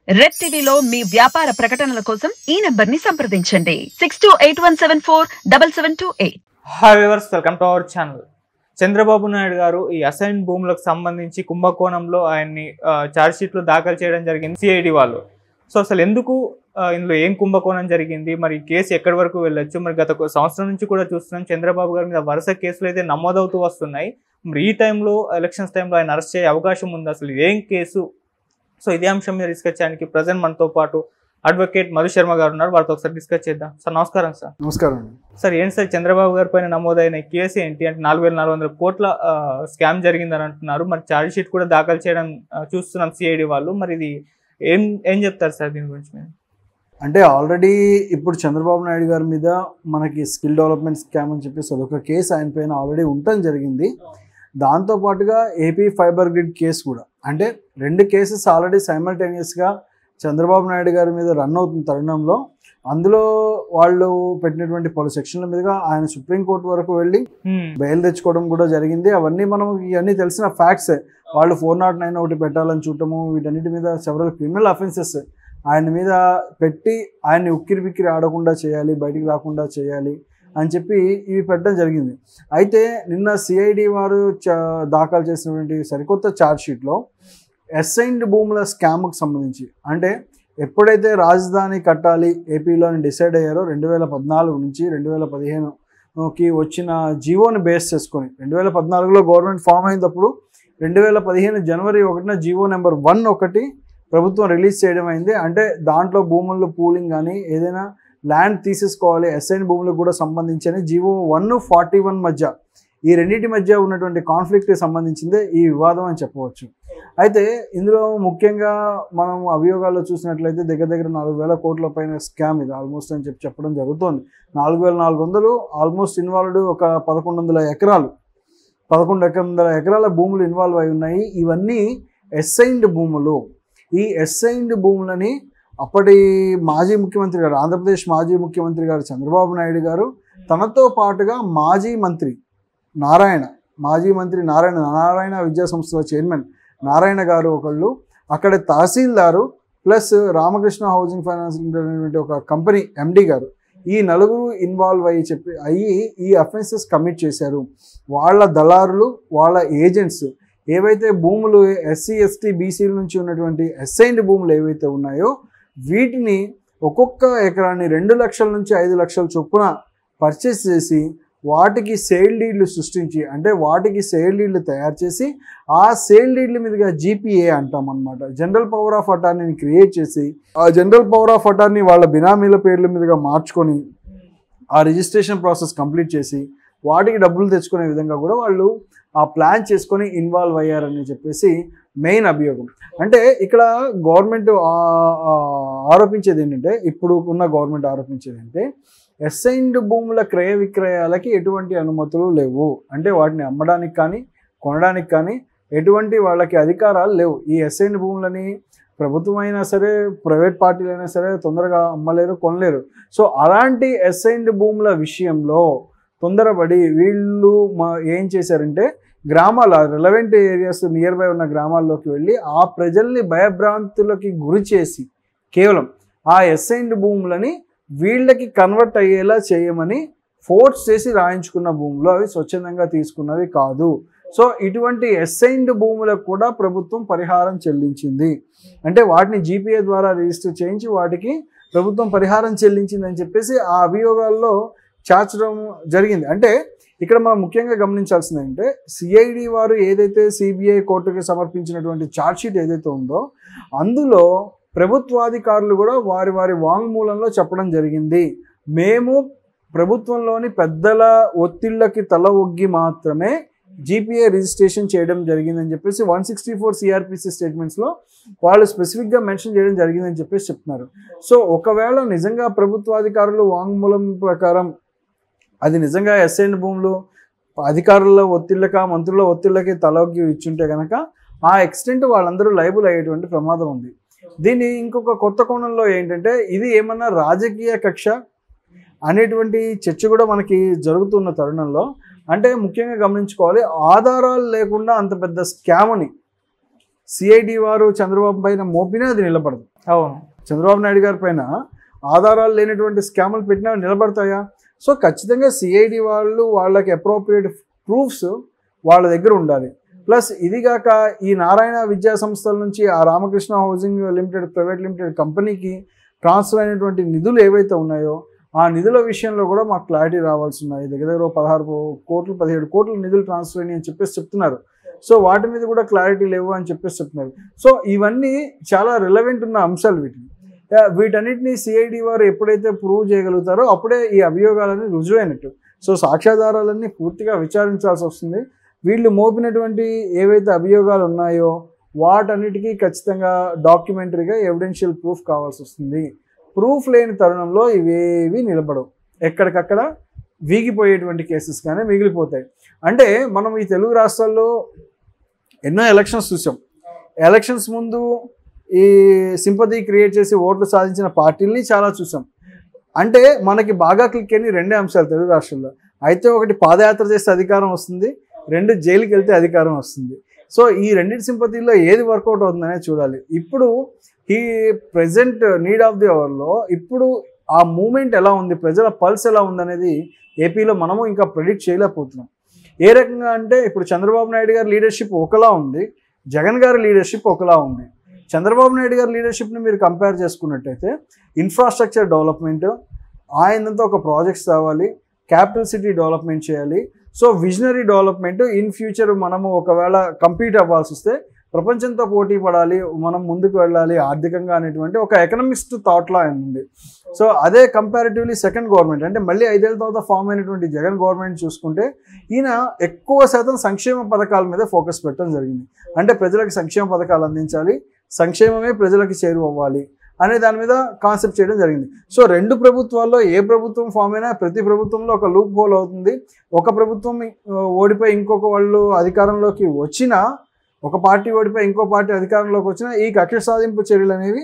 Red టీవీలో మీ వ్యాపార ప్రకటనల కోసం ఈ నంబర్ ని సంప్రదించండి 6281747728. Hi viewers, welcome to our channel. Chandrababu Naidu గారు ఈ అసైన్ భూములకు సంబంధించి కుంభకోణంలో ఆయన్ని ఛార్జ్ షీట్లు దాఖలు చేయడం జరిగింది సిఐడి వాళ్ళు. సో అసలు ఎందుకు ఇందులో ఏం కుంభకోణం జరిగింది, మరి కేసు ఎక్కడి వరకు వెళ్ళొచ్చు? మరి గత సంవత్సరం నుంచి కూడా చూస్తున్నాం చంద్రబాబు గారి మీద వరుస కేసులు అయితే నమోదవుతూ వస్తున్నాయి. మరి ఈ టైంలో ఎలక్షన్స్ టైంలో ఆయన అరెస్ట్ అయ్యే అవకాశం ఉంది. అసలు ఏం కేసు? సో ఇదే అంశం మీద డిస్కస్ చేయడానికి ప్రజెంట్ మనతో పాటు అడ్వకేట్ మధు శర్మ గారు ఉన్నారు. వారితో ఒకసారి డిస్కస్ చేద్దాం. సార్ నమస్కారం. సార్ నమస్కారం. సార్ ఏంటి సార్ చంద్రబాబు గారి పైన నమోదైన కేసు ఏంటి? అంటే 4400 కోట్ల స్కామ్ జరిగిందని అంటున్నారు. మరి ఛార్జ్ షీట్ కూడా దాఖలు చేయడం చూస్తున్నాం సిఐడి వాళ్ళు. మరి ఇది ఏం చెప్తారు సార్ దీని గురించి? అంటే ఆల్రెడీ ఇప్పుడు చంద్రబాబు నాయుడు గారి మీద మనకి స్కిల్ డెవలప్మెంట్ స్కామ్ అని చెప్పేసి అదొక కేసు ఆయన పైన ఆల్రెడీ ఉండటం జరిగింది. దాంతోపాటుగా ఏపీ ఫైబర్ గ్రిడ్ కేసు కూడా, అంటే 2 కేసెస్ ఆల్రెడీ సైమల్టేనియస్గా చంద్రబాబు నాయుడు గారి మీద రన్ అవుతున్న తరుణంలో అందులో వాళ్ళు పెట్టినటువంటి పలు సెక్షన్ల మీదుగా ఆయన సుప్రీంకోర్టు వరకు వెళ్ళి బెయిల్ తెచ్చుకోవడం కూడా జరిగింది. అవన్నీ మనం ఇవన్నీ తెలిసిన ఫ్యాక్ట్సే. వాళ్ళు 409 ఒకటి పెట్టాలని చూడటము, వీటన్నిటి మీద సెవరల్ క్రిమినల్ అఫెన్సెస్ ఆయన మీద పెట్టి ఆయన్ని ఉక్కిరి బిక్కిరి ఆడకుండా చేయాలి, బయటికి రాకుండా చేయాలి అని చెప్పి ఇవి పెట్టడం జరిగింది. అయితే నిన్న సిఐడి వారు దాఖలు చేసినటువంటి సరికొత్త ఛార్జ్ షీట్లో అసైన్డ్ భూముల స్కామ్కు సంబంధించి, అంటే ఎప్పుడైతే రాజధాని కట్టాలి ఏపీలో అని డిసైడ్ అయ్యారో 2014 నుంచి 2015కి వచ్చిన జీవోని బేస్ చేసుకొని, 2014లో గవర్నమెంట్ ఫామ్ అయినప్పుడు 2015 జనవరి 1న జీవో నెంబర్ 1 ఒకటి ప్రభుత్వం రిలీజ్ చేయడం అయింది. అంటే దాంట్లో భూముల్లో పూలింగ్ కానీ ఏదైనా ల్యాండ్ తీసేసుకోవాలి అసైన్ భూములకు కూడా సంబంధించి జీవో 141 మధ్య, ఈ రెండింటి మధ్య ఉన్నటువంటి కాన్ఫ్లిక్ట్కి సంబంధించిందే ఈ వివాదం అని చెప్పవచ్చు. అయితే ఇందులో ముఖ్యంగా మనం అభియోగాల్లో చూసినట్లయితే దగ్గర 4,000 కోట్ల పైన స్కామ్ ఇది ఆల్మోస్ట్ అని చెప్పడం జరుగుతుంది. 4,400 ఆల్మోస్ట్ ఇన్వాల్వ్డ్, ఒక 1100 ఎకరాల భూములు ఇన్వాల్వ్ అయి ఉన్నాయి. ఇవన్నీ అసైన్డ్ భూములు. ఈ అసైన్డ్ భూములని అప్పటి మాజీ ముఖ్యమంత్రి గారు, ఆంధ్రప్రదేశ్ మాజీ ముఖ్యమంత్రి గారు చంద్రబాబు నాయుడు గారు, తనతో పాటుగా మాజీ మంత్రి నారాయణ విద్యా సంస్థల చైర్మన్ నారాయణ గారు ఒకళ్ళు, అక్కడ tahsildar plus Ramakrishna housing finance అనేటువంటి ఒక కంపెనీ ఎండి గారు, ఈ నలుగురు ఇన్వాల్వ్ అయ్యి ఈ అఫెన్సెస్ కమిట్ చేశారు. వాళ్ళ దళారులు, వాళ్ళ ఏజెంట్స్ ఏవైతే భూములు ఎస్సీ ఎస్టీ బీసీల నుంచి ఉన్నటువంటి అసైన్డ్ భూములు ఏవైతే ఉన్నాయో వీటిని ఒక్కొక్క ఎకరాన్ని 2 లక్షల నుంచి 5 లక్షల చొప్పున పర్చేస్ చేసి వాటికి సేల్ డీడ్లు సృష్టించి, అంటే వాటికి సేల్ డీడ్లు తయారు చేసి ఆ సేల్ డీడ్ల మీదుగా జీపీఏ అంటాం అన్నమాట, జనరల్ పవర్ ఆఫ్ అటార్నీని క్రియేట్ చేసి ఆ జనరల్ పవర్ ఆఫ్ అటార్నీ వాళ్ళ బినామీల పేర్ల మీదుగా మార్చుకొని ఆ రిజిస్ట్రేషన్ ప్రాసెస్ కంప్లీట్ చేసి వాటికి డబ్బులు తెచ్చుకునే విధంగా కూడా వాళ్ళు ఆ ప్లాన్ చేసుకొని ఇన్వాల్వ్ అయ్యారని చెప్పేసి మెయిన్ అభియోగం. అంటే ఇక్కడ గవర్నమెంట్ ఆరోపించేది ఏంటంటే, ఇప్పుడు ఉన్న గవర్నమెంట్ ఆరోపించేది అంటే అసైన్డ్ భూముల క్రయ విక్రయాలకి ఎటువంటి అనుమతులు లేవు, అంటే వాటిని అమ్మడానికి కానీ కొనడానికి కానీ ఎటువంటి వాళ్ళకి అధికారాలు లేవు. ఈ అసైన్డ్ భూములని ప్రభుత్వం అయినా సరే ప్రైవేట్ పార్టీలు అయినా సరే తొందరగా అమ్మలేరు, కొనలేరు. సో అలాంటి అసైన్డ్ భూముల విషయంలో తొందరపడి వీళ్ళు ఏం చేశారంటే గ్రామాల రిలవెంట్ ఏరియాస్ నియర్ బై ఉన్న గ్రామాల్లోకి వెళ్ళి ఆ ప్రజల్ని భయభ్రాంతులకి గురి చేసి కేవలం ఆ అసైన్డ్ భూములని వీళ్ళకి కన్వర్ట్ అయ్యేలా చేయమని ఫోర్స్ చేసి రాయించుకున్న భూములు, అవి స్వచ్ఛందంగా తీసుకున్నవి కాదు. సో ఇటువంటి అసైన్డ్ భూములకు కూడా ప్రభుత్వం పరిహారం చెల్లించింది. అంటే వాటిని జీపీఏ ద్వారా రిజిస్టర్ చేయించి వాటికి ప్రభుత్వం పరిహారం చెల్లించింది అని చెప్పేసి ఆ అభియోగాల్లో చేర్చడం జరిగింది. అంటే ఇక్కడ మనం ముఖ్యంగా గమనించాల్సింది ఏంటంటే, సిఐడి వారు ఏదైతే సిబిఐ కోర్టుకి సమర్పించినటువంటి ఛార్జ్షీట్ ఏదైతే ఉందో అందులో ప్రభుత్వాధికారులు కూడా వారి వాంగ్మూలంలో చెప్పడం జరిగింది, మేము ప్రభుత్వంలోని పెద్దల ఒత్తిళ్లకి తల ఒగ్గి మాత్రమే జీపీఏ రిజిస్ట్రేషన్ చేయడం జరిగిందని చెప్పేసి 164 సిఆర్పిసి స్టేట్మెంట్స్లో వాళ్ళు స్పెసిఫిక్గా మెన్షన్ చేయడం జరిగిందని చెప్పేసి చెప్తున్నారు. సో ఒకవేళ నిజంగా ప్రభుత్వాధికారులు వాంగ్మూలం ప్రకారం అది నిజంగా అసైన్డ్ భూములు అధికారుల ఒత్తిళ్ళక మంత్రుల ఒత్తిళ్ళకి తలొగ్గి ఇచ్చుంటే కనుక ఆ ఎక్స్టెంట్ వాళ్ళందరూ లైబుల్ అయ్యేటువంటి ప్రమాదం ఉంది. దీన్ని ఇంకొక కొత్త కోణంలో ఏంటంటే, ఇది ఏమన్నా రాజకీయ కక్ష అనేటువంటి చర్చ కూడా మనకి జరుగుతున్న తరుణంలో, అంటే ముఖ్యంగా గమనించుకోవాలి, ఆధారాలు లేకుండా అంత పెద్ద స్కామ్ని సిఐడి వారు చంద్రబాబు పైన మోపినా అది నిలబడదు. అవును, చంద్రబాబు నాయుడు గారి పైన ఆధారాలు లేనటువంటి స్కాములు పెట్టినా నిలబడతాయా? సో ఖచ్చితంగా సిఐడి వాళ్ళు వాళ్ళకి అప్రోప్రియేట్ ప్రూఫ్స్ వాళ్ళ దగ్గర ఉండాలి. ప్లస్ ఇదిగాక ఈ నారాయణ విద్యా సంస్థల నుంచి ఆ Ramakrishna housing limited private limited కంపెనీకి ట్రాన్స్ఫర్ అయినటువంటి నిధులు ఏవైతే ఉన్నాయో ఆ నిధుల విషయంలో కూడా మాకు క్లారిటీ రావాల్సి ఉన్నాయి. దగ్గర 16 కోట్లు 17 కోట్ల నిధులు ట్రాన్స్ఫర్ అయినాయి అని చెప్పేసి చెప్తున్నారు. సో వాటి మీద కూడా క్లారిటీ లేవు అని చెప్పేసి చెప్తున్నారు. సో ఇవన్నీ చాలా రిలవెంట్ ఉన్న అంశాలు. వీటన్నిటిని సిఐడి వారు ఎప్పుడైతే ప్రూవ్ చేయగలుగుతారో అప్పుడే ఈ అభియోగాలన్నీ రుజువైనట్టు. సో సాక్ష్యాధారాలన్నీ పూర్తిగా విచారించాల్సి వస్తుంది. వీళ్ళు మోపినటువంటి ఏవైతే అభియోగాలు ఉన్నాయో వాటన్నిటికీ ఖచ్చితంగా డాక్యుమెంటరీగా ఎవిడెన్షియల్ ప్రూఫ్ కావాల్సి వస్తుంది. ప్రూఫ్ లేని తరుణంలో ఇవేవి నిలబడవు, ఎక్కడికక్కడ వీగిపోయేటువంటి కేసెస్ కానీ మిగిలిపోతాయి. అంటే మనం ఈ తెలుగు రాష్ట్రాల్లో ఎన్నో ఎలక్షన్స్ చూసాం. ఎలక్షన్స్ ముందు ఈ సింపతి క్రియేట్ చేసి ఓట్లు సాధించిన పార్టీలని చాలా చూసాం. అంటే మనకి బాగా క్లిక్ అయిన 2 అంశాలు తెలుగు రాష్ట్రాల్లో. అయితే ఒకటి పాదయాత్ర చేస్తే అధికారం వస్తుంది, 2 జైలుకి వెళ్తే అధికారం వస్తుంది. సో ఈ రెండింటి సింపతిలో ఏది వర్కౌట్ అవుతుందనే చూడాలి. ఇప్పుడు ఈ ప్రెజెంట్ నీడ్ ఆఫ్ ది అవర్లో ఇప్పుడు ఆ మూమెంట్ ఎలా ఉంది, ప్రజల పల్స్ ఎలా ఉందనేది ఏపీలో మనము ఇంకా ప్రెడిక్ట్ చేయలేకపోతున్నాం. ఏ రకంగా అంటే ఇప్పుడు చంద్రబాబు నాయుడు గారి లీడర్షిప్ ఒకలా ఉంది, జగన్ గారి లీడర్షిప్ ఒకలా ఉంది. చంద్రబాబు నాయుడు గారి లీడర్షిప్ని మీరు కంపేర్ చేసుకున్నట్టయితే ఇన్ఫ్రాస్ట్రక్చర్ డెవలప్మెంట్, ఆయనంతా ఒక ప్రాజెక్ట్స్ రావాలి, క్యాపిటల్ సిటీ డెవలప్మెంట్ చేయాలి. So visionary development in future మనము ఒకవేళ కంపీట్ అవ్వాల్సి వస్తే ప్రపంచంతో పోటీ పడాలి, మనం ముందుకు వెళ్ళాలి ఆర్థికంగా అనేటువంటి ఒక ఎకనమిస్ట్ థాట్లా ఉంది. సో అదే కంపారిటివ్లీ సెకండ్ గవర్నమెంట్ అంటే మళ్ళీ 5 ఏళ్ళ తర్వాత ఫామ్ అయినటువంటి జగన్ గవర్నమెంట్ చూసుకుంటే ఈయన ఎక్కువ శాతం సంక్షేమ పథకాల మీద ఫోకస్ పెట్టడం జరిగింది. అంటే ప్రజలకు సంక్షేమ పథకాలు అందించాలి, సంక్షేమమే ప్రజలకు చేరువవ్వాలి అనే దాని మీద కాన్సెప్ట్ చేయడం జరిగింది. సో 2 ప్రభుత్వాల్లో ఏ ప్రభుత్వం ఫామ్ అయినా ప్రతి ప్రభుత్వంలో ఒక లూప్ హోల్ అవుతుంది. ఒక ప్రభుత్వం ఓడిపోయి ఇంకొక వాళ్ళు అధికారంలోకి వచ్చినా, ఒక పార్టీ ఓడిపోయి ఇంకో పార్టీ అధికారంలోకి వచ్చినా ఈ కక్ష సాధింపు చర్యలు అనేవి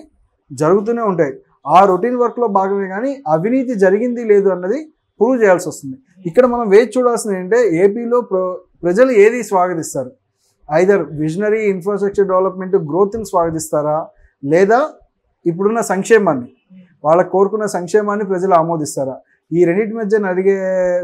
జరుగుతూనే ఉంటాయి. ఆ రొటీన్ వర్క్లో భాగమే. కానీ అవినీతి జరిగింది లేదు అన్నది ప్రూవ్ చేయాల్సి వస్తుంది. ఇక్కడ మనం వేచి చూడాల్సింది ఏంటంటే ఏపీలో ప్రజలు ఏది స్వాగతిస్తారు? ఐదర్ విజనరీ ఇన్ఫ్రాస్ట్రక్చర్ డెవలప్మెంట్ గ్రోత్ని స్వాగతిస్తారా, లేదా ఇప్పుడున్న సంక్షేమాన్ని, వాళ్ళకు కోరుకున్న సంక్షేమాన్ని ప్రజలు ఆమోదిస్తారా? ఈ రెండింటి మధ్య జరిగే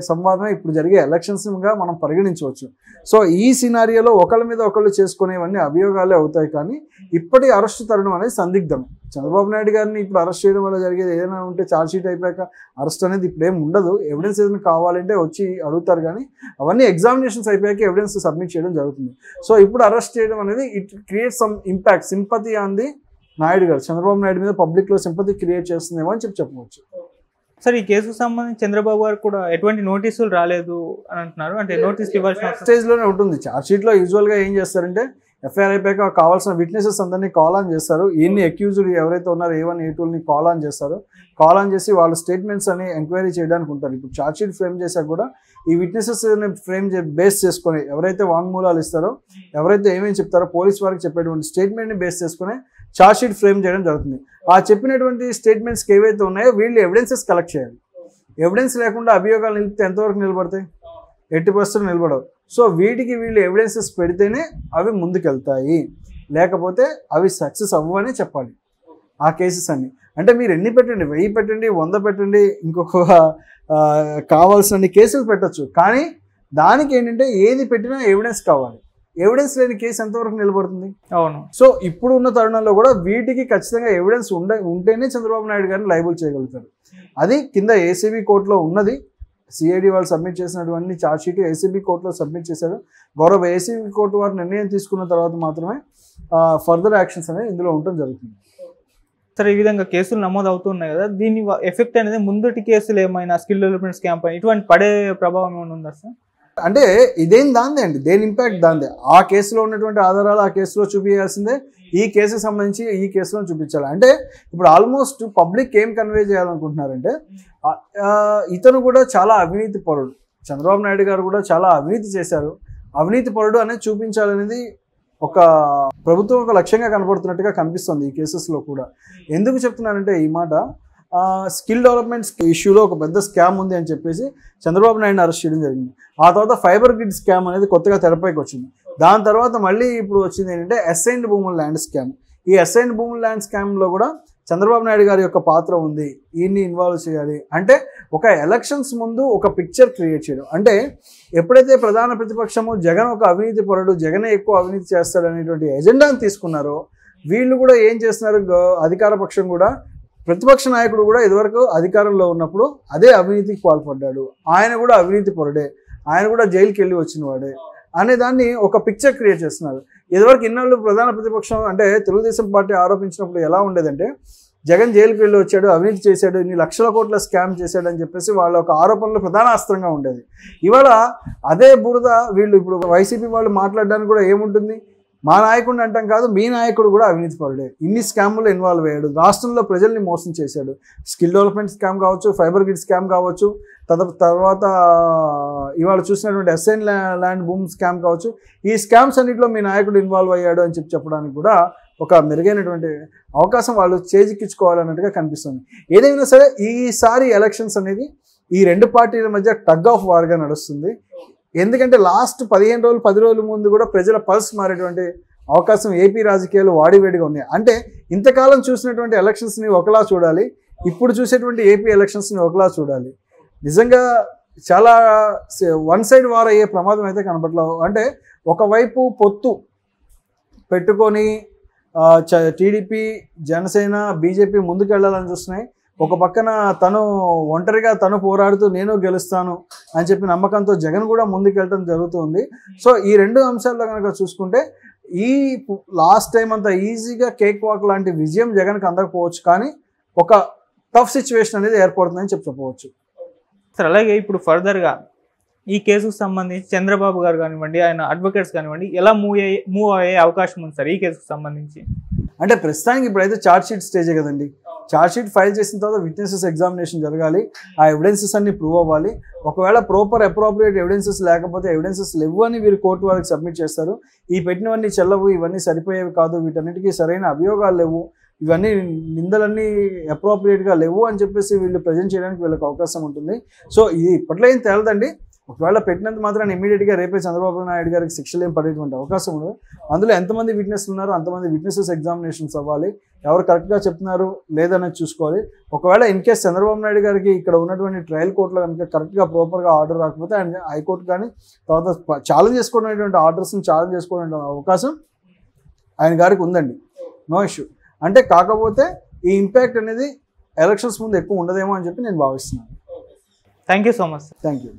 సంవాదం ఇప్పుడు జరిగే ఎలక్షన్స్గా మనం పరిగణించవచ్చు. సో ఈ సినారియోలో ఒకళ్ళ మీద ఒకళ్ళు చేసుకునేవన్నీ అభియోగాలే అవుతాయి. కానీ ఇప్పటి అరెస్టు తరుణం అనేది సందిగ్ధం. చంద్రబాబు నాయుడు గారిని ఇప్పుడు అరెస్ట్ చేయడం వల్ల జరిగేది ఏదైనా ఉంటే ఛార్జ్ షీట్ అయిపోయాక అరెస్ట్ అనేది ఇప్పుడు ఏం ఉండదు. ఎవిడెన్స్ ఏదైనా కావాలంటే వచ్చి అడుగుతారు, కానీ అవన్నీ ఎగ్జామినేషన్స్ అయిపోయాక ఎవిడెన్స్ సబ్మిట్ చేయడం జరుగుతుంది. సో ఇప్పుడు అరెస్ట్ చేయడం అనేది it create some impact, sympathy on the Naidu గారు, చంద్రబాబు నాయుడు మీద పబ్లిక్లో సింపతి క్రియేట్ చేస్తుందేమో అని చెప్పవచ్చు. సార్ ఈ కేసుకు సంబంధించి చంద్రబాబు గారు కూడా ఎటువంటి నోటీసులు రాలేదు అని అంటున్నారు. అంటే నోటీసులు ఇవ్వాల్సిన స్టేజ్లోనే ఉంటుంది. ఛార్జ్ షీట్లో యూజువల్గా ఏం చేస్తారంటే ఎఫ్ఐఆర్ అయిపోయాక కావాల్సిన విట్నెసెస్ అందరినీ కాల్ ఆన్ చేస్తారు. ఈయన్ని అక్యూజ్డ్ ఎవరైతే ఉన్నారో A1 A2ని కాల్ ఆన్ చేస్తారు. కాల్ ఆన్ చేసి వాళ్ళ స్టేట్మెంట్స్ అని ఎంక్వైరీ చేయడానికి ఉంటారు. ఇప్పుడు ఛార్జ్ షీట్ ఫ్రేమ్ చేశాక కూడా ఈ విట్నెసెస్ బేస్ చేసుకొని ఎవరైతే వాంగ్మూలాలు ఇస్తారో, ఎవరైతే ఏమేమి చెప్తారో పోలీస్ వారికి చెప్పేటువంటి స్టేట్మెంట్ని బేస్ చేసుకుని ఛార్జ్ షీట్ ఫ్రేమ్ చేయడం జరుగుతుంది. ఆ చెప్పినటువంటి స్టేట్మెంట్స్కి ఏవైతే ఉన్నాయో వీళ్ళు ఎవిడెన్సెస్ కలెక్ట్ చేయాలి. ఎవిడెన్స్ లేకుండా అభియోగాలు నిలిపితే ఎంతవరకు నిలబడతాయి? 80% నిలబడవు. సో వీటికి వీళ్ళు ఎవిడెన్సెస్ పెడితేనే అవి ముందుకెళ్తాయి, లేకపోతే అవి సక్సెస్ అవ్వని చెప్పాలి ఆ కేసెస్ అన్ని. అంటే మీరు ఎన్ని పెట్టండి, 1000 పెట్టండి, 100 పెట్టండి, ఇంకొక కావాల్సిన కేసులు పెట్టచ్చు. కానీ దానికి ఏంటంటే ఏది పెట్టినా ఎవిడెన్స్ కావాలి. ఎవిడెన్స్ లేని కేసు ఎంతవరకు నిలబడుతుంది? అవును. సో ఇప్పుడు ఉన్న తరుణంలో కూడా వీటికి ఖచ్చితంగా ఎవిడెన్స్ ఉంటేనే చంద్రబాబు నాయుడు గారిని లైబుల్ చేయగలుగుతారు. అది కింద ఏసీబీ కోర్టులో ఉన్నది. సిఐడి వాళ్ళు సబ్మిట్ చేసినటువంటి ఛార్జ్ షీట్ ఏసీబీ కోర్టులో సబ్మిట్ చేశారు. గౌరవ ఏసీబీ కోర్టు వారు నిర్ణయం తీసుకున్న తర్వాత మాత్రమే ఫర్దర్ యాక్షన్స్ అనేది ఇందులో ఉండటం జరుగుతుంది. సరే, ఈ విధంగా కేసులు నమోదు అవుతున్నాయి కదా, దీని ఎఫెక్ట్ అనేది ముందటి కేసులు ఏమైనా స్కిల్ డెవలప్మెంట్ స్కామ్ పైన ఇటువంటి పడే ప్రభావం ఏమైనా ఉందా సార్? అంటే ఇదేం దాందే అండి, దేని ఇంపాక్ట్ దాందే. ఆ కేసులో ఉన్నటువంటి ఆధారాలు ఆ కేసులో చూపించాల్సిందే, ఈ కేసుకు సంబంధించి ఈ కేసులో చూపించాలి. అంటే ఇప్పుడు ఆల్మోస్ట్ పబ్లిక్ ఏం కన్వే చేయాలనుకుంటున్నారంటే ఇతను కూడా చాలా అవినీతి పరుడు, చంద్రబాబు నాయుడు గారు కూడా చాలా అవినీతి చేశారు, అవినీతి పరుడు అనేది చూపించాలనేది ఒక ప్రభుత్వం ఒక లక్ష్యంగా కనబడుతున్నట్టుగా కనిపిస్తుంది ఈ కేసెస్లో కూడా. ఎందుకు చెప్తున్నానంటే ఈ మాట, స్కిల్ డెవలప్మెంట్ ఇష్యూలో ఒక పెద్ద స్కామ్ ఉంది అని చెప్పేసి చంద్రబాబు నాయుడుని అరెస్ట్ చేయడం జరిగింది. ఆ తర్వాత ఫైబర్ గ్రిడ్ స్కామ్ అనేది కొత్తగా తెరపైకి వచ్చింది. దాని తర్వాత మళ్ళీ ఇప్పుడు వచ్చింది ఏంటంటే అసైన్డ్ భూముల ల్యాండ్ స్కామ్. ఈ అసైన్డ్ భూముల ల్యాండ్ స్కామ్లో కూడా చంద్రబాబు నాయుడు గారి యొక్క పాత్ర ఉంది. ఈయన్ని ఇన్వాల్వ్ చేయాలి అంటే ఒక ఎలక్షన్స్ ముందు ఒక పిక్చర్ క్రియేట్ చేయడం. అంటే ఎప్పుడైతే ప్రధాన ప్రతిపక్షము జగన్ ఒక అవినీతి పరుడు, జగనే ఎక్కువ అవినీతి చేస్తాడు అనేటువంటి ఎజెండాను తీసుకున్నారో, వీళ్ళు కూడా ఏం చేస్తున్నారు, అధికార పక్షం కూడా, ప్రతిపక్ష నాయకుడు కూడా ఇదివరకు అధికారంలో ఉన్నప్పుడు అదే అవినీతికి పాల్పడ్డాడు, ఆయన కూడా అవినీతి పరుడే, ఆయన కూడా జైలుకి వెళ్ళి వచ్చిన వాడే అనే దాన్ని ఒక పిక్చర్ క్రియేట్ చేస్తున్నారు. ఇదివరకు ఇన్నాళ్ళు ప్రధాన ప్రతిపక్షం అంటే తెలుగుదేశం పార్టీ ఆరోపించినప్పుడు ఎలా ఉండేదంటే, జగన్ జైలుకి వెళ్ళి వచ్చాడు, అవినీతి చేశాడు, ఇన్ని లక్షల కోట్ల స్కామ్ చేశాడు అని చెప్పేసి వాళ్ళ ఒక ఆరోపణలు ప్రధాన అస్త్రంగా ఉండేది. ఇవాళ అదే బురద వీళ్ళు ఇప్పుడు వైసీపీ వాళ్ళు మాట్లాడడానికి కూడా ఏముంటుంది, మా నాయకుడిని అంటాం కాదు, మీ నాయకుడు కూడా అవినీతి పరుడే, ఇన్ని స్కామ్లో ఇన్వాల్వ్ అయ్యాడు, రాష్ట్రంలో ప్రజల్ని మోసం చేశాడు, స్కిల్ డెవలప్మెంట్ స్కామ్ కావచ్చు, ఫైబర్ గ్రిడ్ స్కామ్ కావచ్చు, తర్వాత ఇవాళ చూసినటువంటి అసైన్ ల్యాండ్ భూమ్ స్కామ్ కావచ్చు, ఈ స్కామ్స్ అన్నింటిలో మీ నాయకుడు ఇన్వాల్వ్ అయ్యాడు అని చెప్పడానికి కూడా ఒక మెరుగైనటువంటి అవకాశం వాళ్ళు చేజిక్కించుకోవాలన్నట్టుగా కనిపిస్తుంది. ఏదైనా సరే ఈసారి ఎలక్షన్స్ అనేది ఈ రెండు పార్టీల మధ్య టగ్ ఆఫ్ వార్గా నడుస్తుంది. ఎందుకంటే లాస్ట్ 15 రోజులు 10 రోజుల ముందు కూడా ప్రజల పల్స్ మారేటువంటి అవకాశం ఏపీ రాజకీయాలు వాడివేడిగా ఉన్నాయి. అంటే ఇంతకాలం చూసినటువంటి ఎలక్షన్స్ని ఒకలా చూడాలి, ఇప్పుడు చూసేటువంటి ఏపీ ఎలక్షన్స్ని ఒకలా చూడాలి. నిజంగా చాలా వన్ సైడ్ వార్ అయ్యే ప్రమాదం అయితే కనపడలేదు. అంటే ఒకవైపు పొత్తు పెట్టుకొని టీడీపీ, జనసేన, బీజేపీ ముందుకు వెళ్ళాలని చూస్తున్నాయి. ఒక పక్కన తను ఒంటరిగా తను పోరాడుతూ నేను గెలుస్తాను అని చెప్పి నమ్మకంతో జగన్ కూడా ముందుకు వెళ్ళడం జరుగుతుంది. సో ఈ రెండు అంశాల్లో కనుక చూసుకుంటే ఈ లాస్ట్ టైం అంతా ఈజీగా కేక్ వాక్ లాంటి విజయం జగన్కి అందకపోవచ్చు, కానీ ఒక టఫ్ సిచ్యువేషన్ అనేది ఏర్పడుతుందని చెప్పవచ్చు. సార్ అలాగే ఇప్పుడు ఫర్దర్గా ఈ కేసుకు సంబంధించి చంద్రబాబు గారు కానివ్వండి, ఆయన అడ్వకేట్స్ కానివ్వండి, ఎలా మూవ్ అయ్యే అవకాశం ఉంది సార్ ఈ కేసుకు సంబంధించి? అంటే ప్రస్తుతానికి ఇప్పుడైతే ఛార్జ్ షీట్ స్టేజే కదండి. ఛార్జ్ షీట్ ఫైల్ చేసిన తర్వాత విట్నెసెస్ ఎగ్జామినేషన్ జరగాలి, ఆ ఎవిడెన్సెస్ అన్ని ప్రూవ్ అవ్వాలి. ఒకవేళ అప్రోప్రియేట్ ఎవిడెన్సెస్ లేకపోతే ఎవిడెన్సెస్ లేవు అని వీరు కోర్టు వారికి సబ్మిట్ చేస్తారు. ఈ పెట్టినవన్నీ చెల్లవు, ఇవన్నీ సరిపోయేవి కాదు, వీటన్నిటికీ సరైన అభియోగాలు లేవు, ఇవన్నీ నిందలన్నీ అప్రోప్రియేట్గా లేవు అని చెప్పేసి వీళ్ళు ప్రజెంట్ చేయడానికి వీళ్ళకి అవకాశం ఉంటుంది. సో ఇది ఇప్పట్లో ఏం తేలదండి. ఒకవేళ పెట్టినంత మాత్రం ఇమీడియట్గా రేపే చంద్రబాబు నాయుడు గారికి శిక్షలు ఏం పడేటువంటి అవకాశం ఉండదు. అందులో ఎంతమంది విట్నెస్లు ఉన్నారో అంతమంది విట్నెసెస్ ఎగ్జామినేషన్స్ అవ్వాలి, ఎవరు కరెక్ట్గా చెప్తున్నారు లేదనేది చూసుకోవాలి. ఒకవేళ ఇన్ కేస్ చంద్రబాబు నాయుడు గారికి ఇక్కడ ఉన్నటువంటి ట్రయల్ కోర్టులో కనుక కరెక్ట్గా ప్రాపర్గా ఆర్డర్ రాకపోతే ఆయన హైకోర్టు కానీ తర్వాత ఛాలెంజ్ చేసుకోవడం ఆర్డర్స్ని ఛాలెంజ్ చేసుకోవడం అవకాశం ఆయన గారికి ఉందండి, నో ఇష్యూ. అంటే కాకపోతే ఈ ఇంపాక్ట్ అనేది ఎలక్షన్స్ ముందు ఎక్కువ ఉండదేమో అని చెప్పి నేను భావిస్తున్నాను. Thank you so much. Thank you.